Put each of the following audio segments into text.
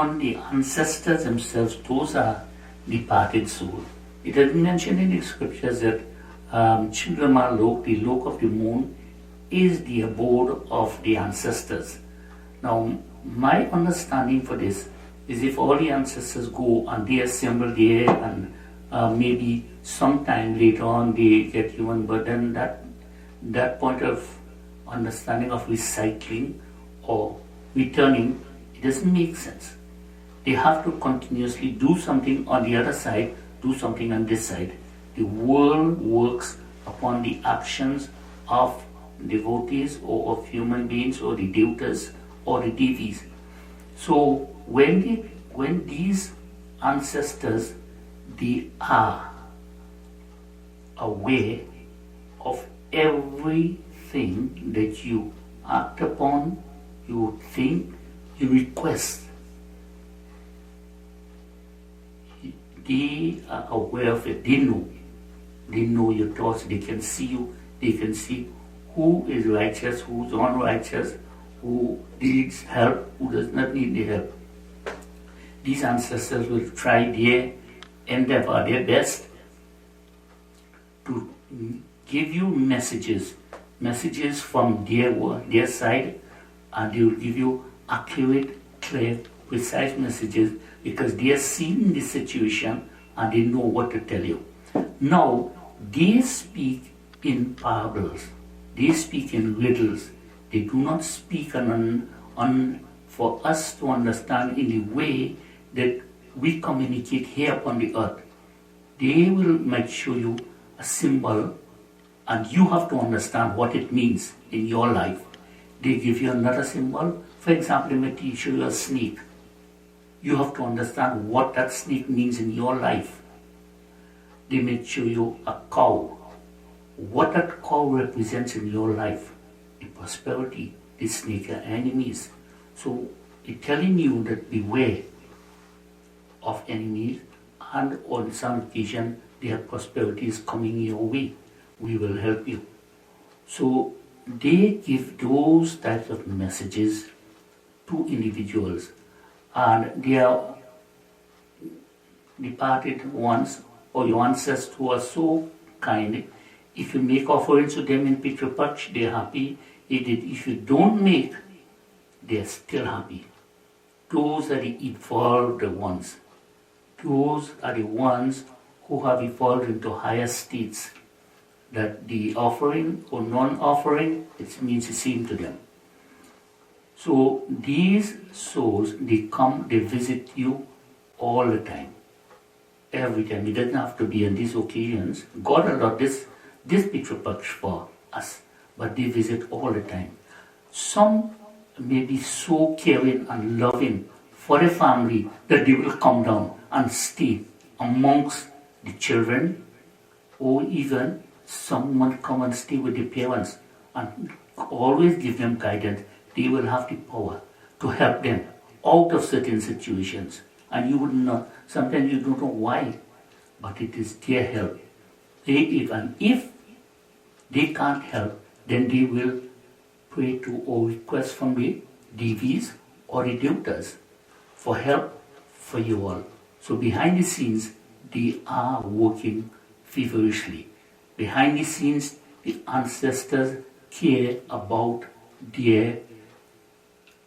on the ancestors themselves. Those are departed souls. It has been mentioned in the scriptures that Chandrama Lok, the Lok of the moon, is the abode of the ancestors. Now, my understanding for this is if all the ancestors go and they assemble there and maybe sometime later on they get human, but then that point of understanding of recycling or returning, it doesn't make sense. They have to continuously do something on the other side, do something on this side. The world works upon the actions of devotees or of human beings or the devatas or the deities. So when these ancestors, they are aware of everything that you act upon, you think, you request. They are aware of it. They know your thoughts. They can see you. They can see who is righteous, who is unrighteous, who needs help, who does not need the help. These ancestors will try their endeavor, their best to give you messages from their side, and they will give you accurate, clear, precise messages because they are seeing the situation and they know what to tell you. Now, they speak in parables, they speak in riddles. They do not speak for us to understand in the way that we communicate here upon the earth. They might show you a symbol and you have to understand what it means in your life. They give you another symbol. For example, they might show you a snake. You have to understand what that snake means in your life. They may show you a cow. What that cow represents in your life. The prosperity, the snake are enemies. So it's telling you that beware of enemies, and on some occasion their prosperity is coming your way. We will help you. So they give those types of messages to individuals, and their departed ones or your ancestors who are so kind. If you make offerings to them in Pitri Paksh, they're happy. If you don't make, they're still happy. Those are the evolved ones. Those are the ones who have evolved into higher states. That the offering or non-offering, it means the same to them. So these souls, they come, they visit you all the time. Every time. It doesn't have to be on these occasions. God allowed this Pitri Paksh for us, but they visit all the time. Some may be so caring and loving for the family that they will come down and stay amongst the children, or even someone come and stay with the parents and always give them guidance. They will have the power to help them out of certain situations. And you would not, sometimes you don't know why, but it is their help. And if they can't help, then they will pray to or request from the deities or the devatas for help for you all. So behind the scenes, they are working feverishly. Behind the scenes, the ancestors care about the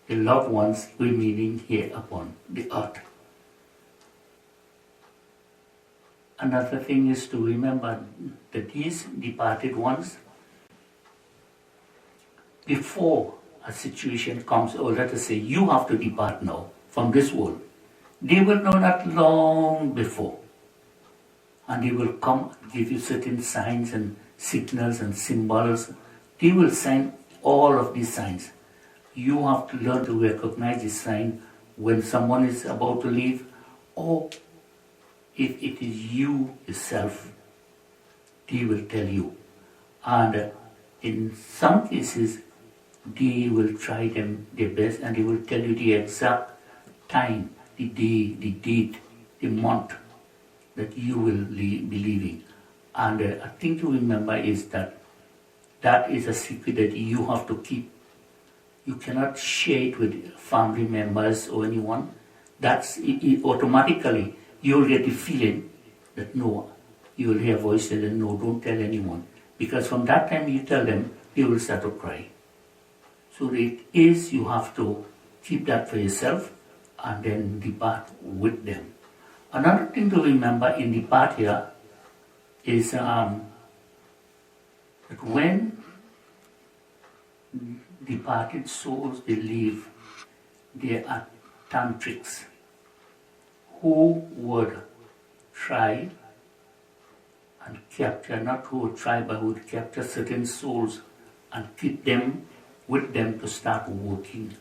loved ones remaining here upon the earth. Another thing is to remember that these departed ones, before a situation comes, or let us say you have to depart now from this world, they will know that long before. And they will come and give you certain signs and signals and symbols. They will sign all of these signs. You have to learn to recognize this sign when someone is about to leave, or if it is you yourself, they will tell you. And in some cases, they will try their best and they will tell you the exact time, the day, the date, the month that you will be leaving. And a thing to remember is that is a secret that you have to keep. You cannot share it with family members or anyone, that's automatically you'll get the feeling that no, you will hear voices and no, don't tell anyone. Because from that time you tell them, they will start to cry. So it is, you have to keep that for yourself and then depart with them. Another thing to remember in depart here is that when departed souls, they leave, there are tantrics who would try and capture, not who would try, but who would capture certain souls and keep them with them to start working.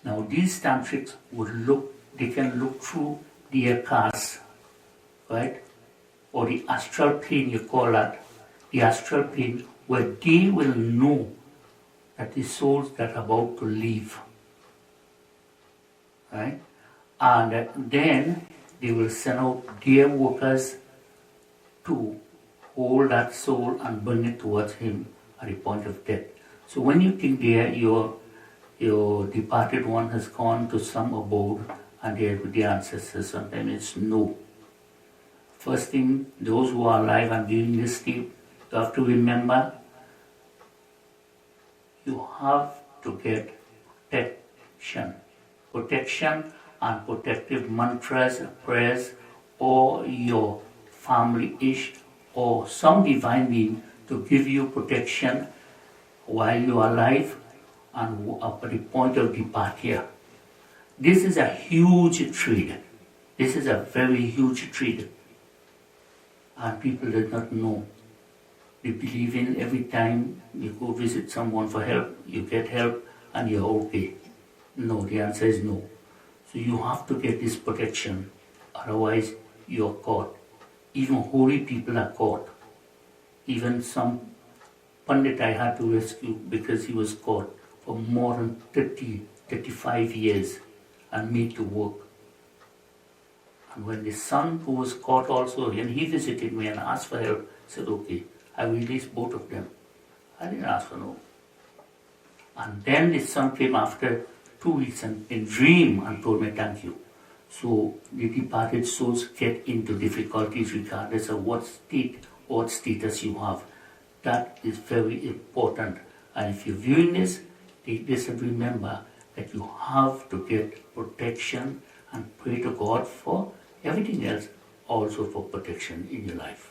Now these tantrics would look, they can look through their castes, right? Or the astral plane, you call that, the astral plane, where they will know that the souls that are about to leave, right? And then they will send out their workers to hold that soul and bring it towards him at the point of death. So when you think there, your departed one has gone to some abode and they are with the ancestors, sometimes it's no. First thing, those who are alive and viewing this tape, you have to remember, you have to get protection. Protection and protective mantras, prayers, or your family-ish, or some divine being to give you protection while you are alive and up at the point of departure. This is a huge trade. This is a very huge trade. And people do not know. They believe in every time you go visit someone for help, you get help and you're okay. No, the answer is no. So you have to get this protection, otherwise you're caught. Even holy people are caught. Even some Pandit I had to rescue because he was caught for more than 30, 35 years and made to work. And when the son who was caught also, and he visited me and asked for help, said, okay, I released both of them. I didn't ask for no. And then the son came after 2 weeks and in dream and told me thank you. So the departed souls get into difficulties regardless of what state or what status you have. That is very important. And if you're viewing this, take this and remember that you have to get protection and pray to God for everything else, also for protection in your life.